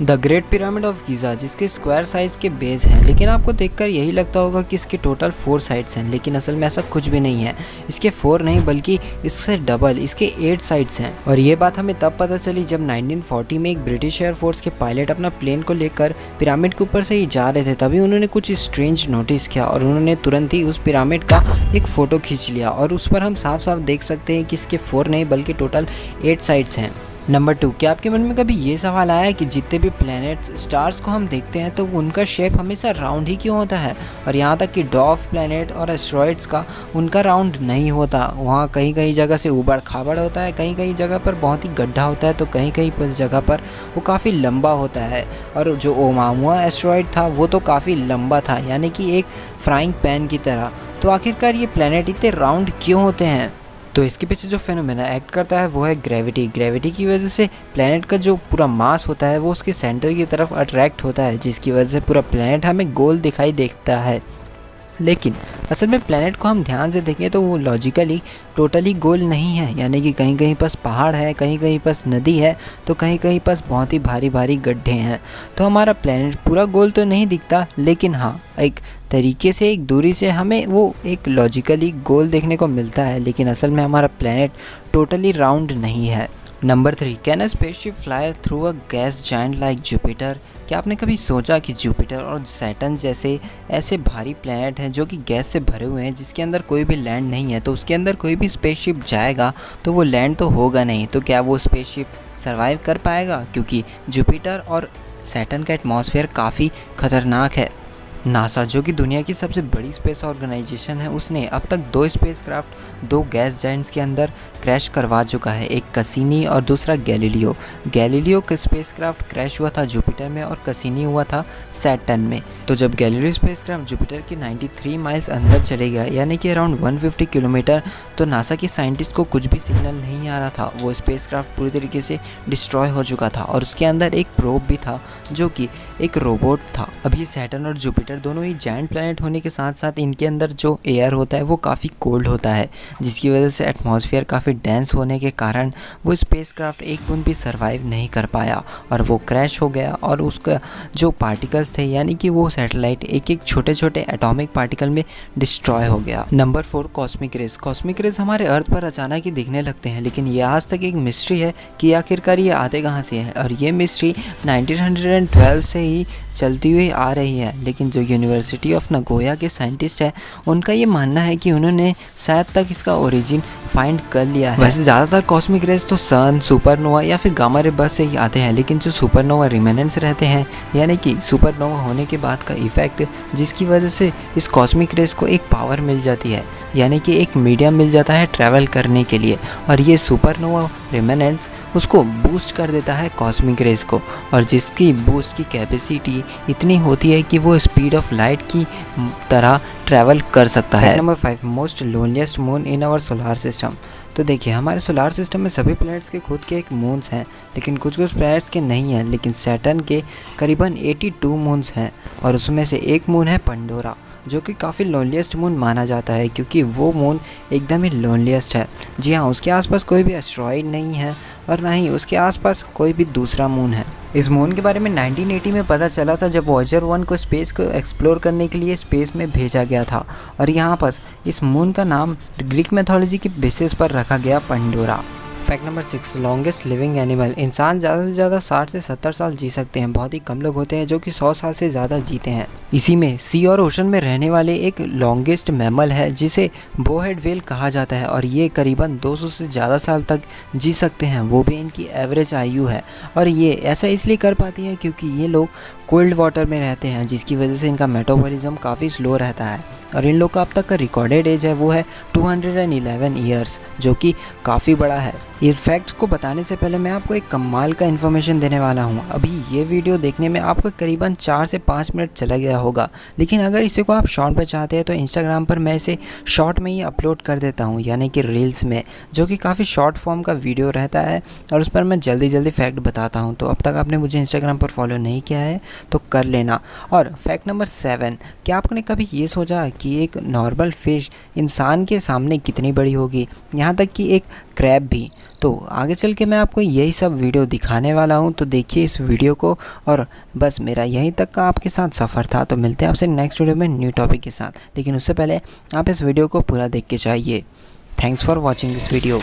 The great pyramid of Giza, जिसके square size के base हैं, लेकिन आपको देखकर यही लगता होगा कि इसके टोटल 4 साइड्स हैं, लेकिन असल में ऐसा कुछ भी नहीं है। इसके 4 नहीं बल्कि इससे डबल इसके 8 साइड्स हैं। और ये बात हमें तब पता चली जब 1940 में एक ब्रिटिश एयरफोर्स के पायलट अपना प्लेन को लेकर पिरामिड के ऊपर से ही जा रहे थे। तभी उन्होंने कुछ स्ट्रेंज नोटिस किया और उन्होंने तुरंत ही उस पिरामिड का एक फ़ोटो खींच लिया और उस पर हम साफ साफ देख सकते हैं कि इसके 4 नहीं बल्कि टोटल 8 साइड्स हैं। नंबर 2, क्या आपके मन में कभी ये सवाल आया है कि जितने भी प्लैनेट्स स्टार्स को हम देखते हैं तो उनका शेप हमेशा राउंड ही क्यों होता है, और यहाँ तक कि डॉर्फ प्लैनेट और एस्ट्रॉइड्स का उनका राउंड नहीं होता। वहाँ कहीं कहीं जगह से ऊबड़ खाबड़ होता है, कहीं कहीं जगह पर बहुत ही गड्ढा होता है, तो कहीं कहीं पर जगह पर वो काफ़ी लंबा होता है। और जो ओमामुआ एस्ट्रॉइड था वो तो काफ़ी लंबा था, यानी कि एक फ्राइंग पैन की तरह। तो आखिरकार ये प्लैनेट इतने राउंड क्यों होते हैं? तो इसके पीछे जो फेनोमेना एक्ट करता है वो है ग्रेविटी। ग्रेविटी की वजह से प्लैनेट का जो पूरा मास होता है वो उसके सेंटर की तरफ अट्रैक्ट होता है, जिसकी वजह से पूरा प्लैनेट हमें गोल दिखाई देता है। लेकिन असल में प्लैनेट को हम ध्यान से देखें तो वो लॉजिकली टोटली गोल नहीं है, यानी कि कहीं कहीं पास पहाड़ है, कहीं कहीं पास नदी है, तो कहीं कहीं पास बहुत ही भारी भारी गड्ढे हैं। तो हमारा प्लैनेट पूरा गोल तो नहीं दिखता, लेकिन हाँ एक तरीके से एक दूरी से हमें वो एक लॉजिकली गोल देखने को मिलता है, लेकिन असल में हमारा प्लैनेट टोटली राउंड नहीं है। Number 3, can a spaceship fly through a gas giant like Jupiter? क्या आपने कभी सोचा कि जुपिटर और सैटर्न जैसे ऐसे भारी प्लैनेट हैं जो कि गैस से भरे हुए हैं, जिसके अंदर कोई भी लैंड नहीं है, तो उसके अंदर कोई भी स्पेसशिप जाएगा तो वो लैंड तो होगा नहीं, तो क्या वो स्पेसशिप सर्वाइव कर पाएगा? क्योंकि जुपिटर और सैटर्न का एटमॉस्फेयर काफ़ी खतरनाक है। नासा, जो कि दुनिया की सबसे बड़ी स्पेस ऑर्गेनाइजेशन है, उसने अब तक 2 स्पेसक्राफ्ट 2 गैस जायंट्स के अंदर क्रैश करवा चुका है, एक कसीनी और दूसरा गैलीलियो। गैलीलियो का स्पेसक्राफ्ट क्रैश हुआ था जुपिटर में और कसीनी हुआ था सैटर्न में। तो जब गैलीलियो स्पेसक्राफ्ट जुपिटर के 93 माइल्स अंदर चले गया, यानी कि अराउंड 150 किलोमीटर, तो नासा के साइंटिस्ट को कुछ भी सिग्नल नहीं आ रहा था। वो स्पेसक्राफ्ट पूरी तरीके से डिस्ट्रॉय हो चुका था और उसके अंदर एक प्रोब भी था जो कि एक रोबोट था। अब ये सैटर्न और जुपिटर दोनों ही जायंट प्लैनेट होने के साथ साथ इनके अंदर जो एयर होता है वो काफ़ी कोल्ड होता है, जिसकी वजह से एटमॉस्फेयर काफ़ी डेंस होने के कारण वो स्पेसक्राफ्ट एक बूंद भी सर्वाइव नहीं कर पाया और वो क्रैश हो गया। और उसका जो पार्टिकल्स थे, यानी कि वो सैटेलाइट एक एक छोटे छोटे एटॉमिक पार्टिकल में डिस्ट्रॉय हो गया। Number 4, cosmic rays. Cosmic rays हमारे अर्थ पर अचानक ही दिखने लगते हैं, लेकिन ये आज तक एक मिस्ट्री है कि आखिरकार ये आते कहाँ से हैं, और ये मिस्ट्री 1912 से ही चलती हुई आ रही है। लेकिन जो यूनिवर्सिटी ऑफ नगोया के साइंटिस्ट है, उनका ये मानना है कि उन्होंने शायद तक इसका ओरिजिन फाइंड कर लिया है। वैसे ज़्यादातर कॉस्मिक रेज तो सन, सुपरनोवा या फिर गामा रे बर्स्ट से ही आते हैं, लेकिन जो सुपरनोवा रिमेनेंट्स रहते हैं, यानी कि सुपरनोवा होने के बाद का इफेक्ट, जिसकी वजह से इस कॉस्मिक रेज को एक पावर मिल जाती है, यानी कि एक मीडियम मिल जाता है ट्रैवल करने के लिए, और ये सुपरनोवा रिमेनेंट्स उसको बूस्ट कर देता है कॉस्मिक रेज को, और जिसकी बूस्ट की कैपेसिटी इतनी होती है कि वो स्पीड ऑफ लाइट की तरह ट्रैवल कर सकता है। Number 5, most loneliest moon in our solar system. तो देखिए, हमारे सोलार सिस्टम में सभी प्लैनेट्स के खुद के एक मून्स हैं, लेकिन कुछ कुछ प्लैनेट्स के नहीं हैं। लेकिन सैटर्न के करीबन 82 मून्स हैं, और उसमें से एक मून है पंडोरा, जो कि काफ़ी लोनलीस्ट मून माना जाता है, क्योंकि वो मून एकदम ही लोनलीस्ट है। जी हाँ, उसके आसपास कोई भी एस्ट्रॉइड नहीं है और ना ही उसके आसपास कोई भी दूसरा मून है। इस मून के बारे में 1980 में पता चला था, जब वॉयेजर 1 को स्पेस को एक्सप्लोर करने के लिए स्पेस में भेजा गया था, और यहाँ पर इस मून का नाम ग्रीक मैथोलॉजी की बेसिस पर रखा गया Pandora. Fact number 6, longest living animal. इंसान ज़्यादा से ज़्यादा 60 से 70 साल जी सकते हैं। बहुत ही कम लोग होते हैं जो कि 100 साल से ज़्यादा जीते हैं। इसी में सी और ओशन में रहने वाले एक लॉन्गेस्ट मैमल है जिसे बोहेड व्हेल कहा जाता है, और ये करीबन 200 से ज़्यादा साल तक जी सकते हैं, वो भी इनकी एवरेज आयु है। और ये ऐसा इसलिए कर पाती है क्योंकि ये लोग कोल्ड वाटर में रहते हैं, जिसकी वजह से इनका मेटाबॉलिज्म काफ़ी स्लो रहता है, और इन लोग का अब तक का रिकॉर्डेड एज है वो है 211 ईयर्स, जो कि काफ़ी बड़ा है। ये फैक्ट्स को बताने से पहले मैं आपको एक कमाल का इन्फॉर्मेशन देने वाला हूँ। अभी ये वीडियो देखने में आपको करीबन 4 से 5 मिनट चला गया होगा। लेकिन अगर इसी को आप शॉर्ट पे चाहते हैं तो इंस्टाग्राम पर मैं इसे शॉर्ट में ही अपलोड कर देता हूँ, यानी कि रील्स में, जो कि काफ़ी शॉर्ट फॉर्म का वीडियो रहता है और उस पर मैं जल्दी जल्दी फैक्ट बताता हूँ। तो अब तक आपने मुझे इंस्टाग्राम पर फॉलो नहीं किया है तो कर लेना। और फैक्ट नंबर 7, क्या आपने कभी ये सोचा कि एक नॉर्मल फ़िश इंसान के सामने कितनी बड़ी होगी, यहाँ तक कि एक क्रैब भी। तो आगे चल के मैं आपको यही सब वीडियो दिखाने वाला हूँ, तो देखिए इस वीडियो को। और बस मेरा यहीं तक का आपके साथ सफ़र था, तो मिलते हैं आपसे नेक्स्ट वीडियो में न्यू टॉपिक के साथ। लेकिन उससे पहले आप इस वीडियो को पूरा देख के जाइए। Thanks for watching this video.